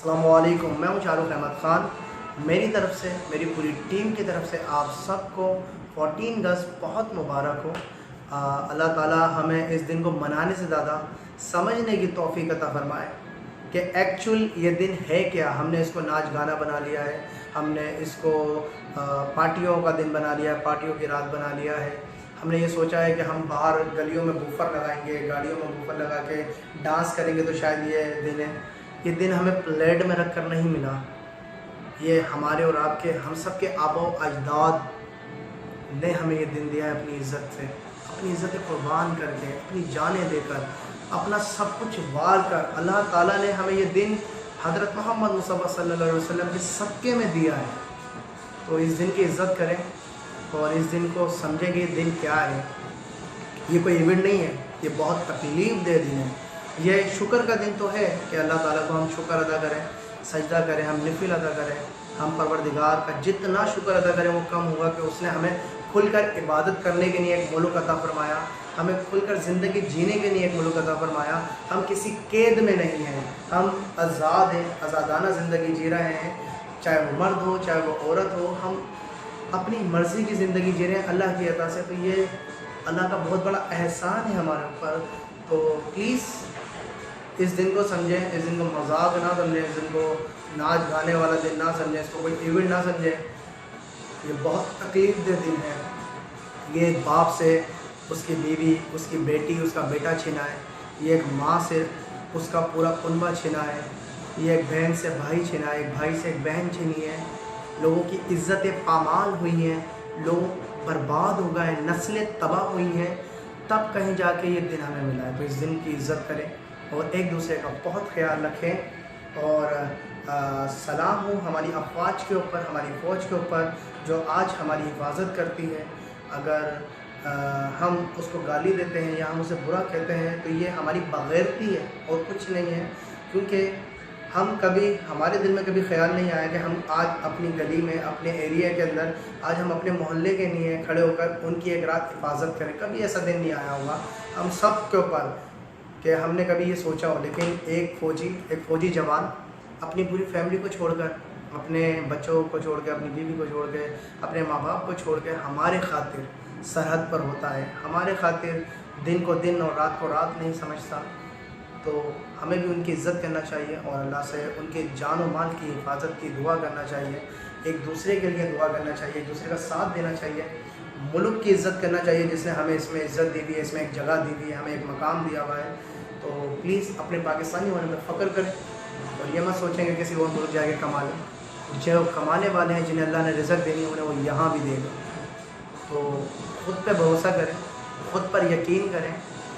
अस्सलामुअलैकुम, मैं हूँ शाहरुख अहमद ख़ान। मेरी तरफ़ से, मेरी पूरी टीम की तरफ़ से आप सबको 14 अगस्त बहुत मुबारक हो। अल्लाह ताला हमें इस दिन को मनाने से ज़्यादा समझने की तौफ़ीक़ अता फ़रमाए कि एक्चुअल ये दिन है क्या। हमने इसको नाच गाना बना लिया है, हमने इसको पार्टियों का दिन बना लिया है, पार्टियों की रात बना लिया है। हमने ये सोचा है कि हम बाहर गलियों में बूफर लगाएंगे, गाड़ियों में बूफर लगा के डांस करेंगे तो शायद ये दिन है। ये दिन हमें प्लेट में रख कर नहीं मिला, ये हमारे और आपके हम सब के आबा अजदाद ने हमें ये दिन दिया है अपनी इज़्ज़त से, अपनी इज़्ज़त कुर्बान करके, अपनी जानें देकर, अपना सब कुछ वार कर। अल्लाह ताला ने हमें ये दिन हज़रत मोहम्मद मुस्तफ़ा सल्लल्लाहु अलैहि वसल्लम के सदक़े में दिया है। तो इस दिन की इज़्ज़त करें और इस दिन को समझें कि ये दिन क्या है। ये कोई इवेंट नहीं है, ये बहुत तकलीफ़ दे दिन है। ये शुक्र का दिन तो है कि अल्लाह ताला को हम शुक्र अदा करें, सजदा करें, हम नफिल अदा करें। हम परवरदिगार का जितना शुक्र अदा करें वो कम होगा कि उसने हमें खुलकर इबादत करने के लिए एक मुल्क अता फ़रमाया, हमें खुलकर ज़िंदगी जीने के लिए एक मुल्क अता फ़रमाया। हम किसी कैद में नहीं हैं, हम आज़ाद हैं, आज़ादाना ज़िंदगी जी रहे हैं। चाहे वो मर्द हो, चाहे वो औरत हो, हम अपनी मर्ज़ी की ज़िंदगी जी रहे हैं अल्लाह की अता से। तो ये अल्लाह का बहुत बड़ा एहसान है हमारे ऊपर। तो प्लीज़ इस दिन को समझें, इस दिन को मजाक ना समझें, इस दिन को नाच गाने वाला दिन ना समझें, इसको कोई इवेंट ना समझें। ये बहुत तकलीफ़ दे दिन है। ये एक बाप से उसकी बीवी, उसकी बेटी, उसका बेटा छिना है। ये एक माँ से उसका पूरा कुनबा छिना है। ये एक बहन से भाई छिना है, एक भाई से एक बहन छिनी है। लोगों की इज़्ज़तें पामाल हुई हैं, लोग बर्बाद हो गए, नस्लें तबाह हुई हैं, तब कहीं जाके ये दिन हमें मिला है। तो इस दिन की इज़्ज़त करें और एक दूसरे का बहुत ख्याल रखें। और सलाम हो हमारी अफ़वाज के ऊपर, हमारी फ़ौज के ऊपर जो आज हमारी हिफाजत करती है। अगर हम उसको गाली देते हैं या हम उसे बुरा कहते हैं तो ये हमारी बग़ैरती है और कुछ नहीं है। क्योंकि हम कभी, हमारे दिल में कभी ख़्याल नहीं आया कि हम आज अपनी गली में, अपने एरिया के अंदर, आज हम अपने मोहल्ले के लिए खड़े होकर उनकी एक रात हिफाजत करें। कभी ऐसा दिन नहीं आया होगा हम सब के ऊपर कि हमने कभी ये सोचा हो। लेकिन एक फ़ौजी जवान अपनी पूरी फैमिली को छोड़कर, अपने बच्चों को छोड़ के, अपनी बीवी को छोड़ के, अपने माँ बाप को छोड़ के हमारे खातिर सरहद पर होता है, हमारे खातिर दिन को दिन और रात को रात नहीं समझता। तो हमें भी उनकी इज़्ज़त करना चाहिए और अल्लाह से उनके जान और माल की हिफाजत की दुआ करना चाहिए। एक दूसरे के लिए दुआ करना चाहिए, एक दूसरे का साथ देना चाहिए। मुल्क की इज़्ज़त करना चाहिए जिसने हमें इसमें इज़्ज़त दी हुई है, इसमें एक जगह दी हुई है, हमें एक मकाम दिया हुआ है। तो प्लीज़ अपने पाकिस्तानी होने पर फ़ख्र करें और ये मत सोचें कि किसी और मुल्क जाके कमा लें। जो कमाने वाले हैं, जिन्हें अल्लाह ने रिज़्क़ देनी है, उन्हें वो यहाँ भी देगा। तो ख़ुद पे भरोसा करें, ख़ुद पर यकीन करें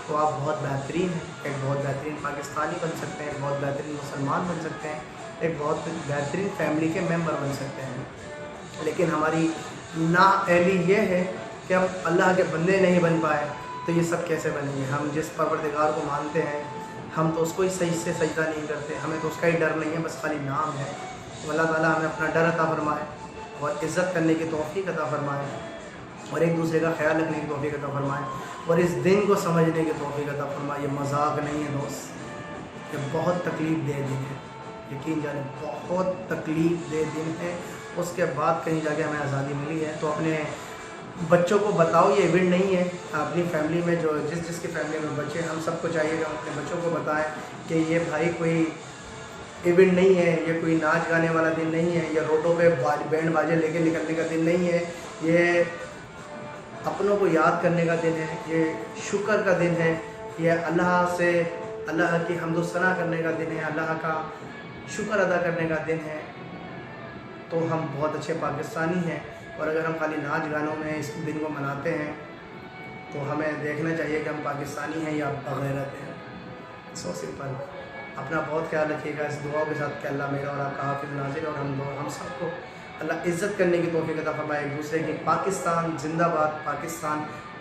तो आप बहुत बेहतरीन हैं। एक बहुत बेहतरीन पाकिस्तानी बन सकते हैं, एक बहुत बेहतरीन मुसलमान बन सकते हैं, एक बहुत बेहतरीन फैमिली के मेंबर बन सकते हैं। लेकिन हमारी नाअहली ये है कि हम अल्लाह के बंदे नहीं बन पाए तो ये सब कैसे बनेंगे। हम जिस परवरदिगार को मानते हैं, हम तो उसको ही सही से सजदा नहीं करते, हमें तो उसका ही डर नहीं है, बस खाली नाम है। तो अल्लाह ताला हमें अपना डर अता फ़रमाए और इज़्ज़त करने की तौफ़ीक़ अता फ़रमाए और एक दूसरे का ख्याल रखने की तौफ़ीक़ अता फ़रमाए और इस दिन को समझने की तौफ़ीक़ अता फ़रमाए। ये मजाक नहीं है दोस्त, ये बहुत तकलीफ़ दे दिन है, यकीन जाने बहुत तकलीफ़ दे दिन है। उसके बाद कहीं जाके हमें आज़ादी मिली है। तो अपने बच्चों को बताओ ये इवेंट नहीं है। अपनी फैमिली में जो जिसकी फैमिली में बच्चे, हम सबको चाहिए कि हम अपने बच्चों को बताएं कि ये भाई कोई इवेंट नहीं है, ये कोई नाच गाने वाला दिन नहीं है, ये रोडों पे बैंड बाजे लेके निकलने का दिन नहीं है, ये अपनों को याद करने का दिन है, ये शुक्र का दिन है, ये अल्लाह से अल्लाह की हम्दुसना करने का दिन है, अल्लाह का शुक्र अदा करने का दिन है। तो हम बहुत अच्छे पाकिस्तानी हैं और अगर हम खाली नाच गानों में इस दिन को मनाते हैं तो हमें देखना चाहिए कि हम पाकिस्तानी हैं या बग़ैरत हैं। So simple. अपना बहुत ख्याल रखिएगा इस दुआ के साथ कि अल्लाह मेरा और आपका हाफ़िज़ नाज़िर और हम सबको अल्लाह इज़्ज़त करने की तौफ़ीक़ अता फ़रमाए एक दूसरे की। पाकिस्तान ज़िंदाबाद, पाकिस्तान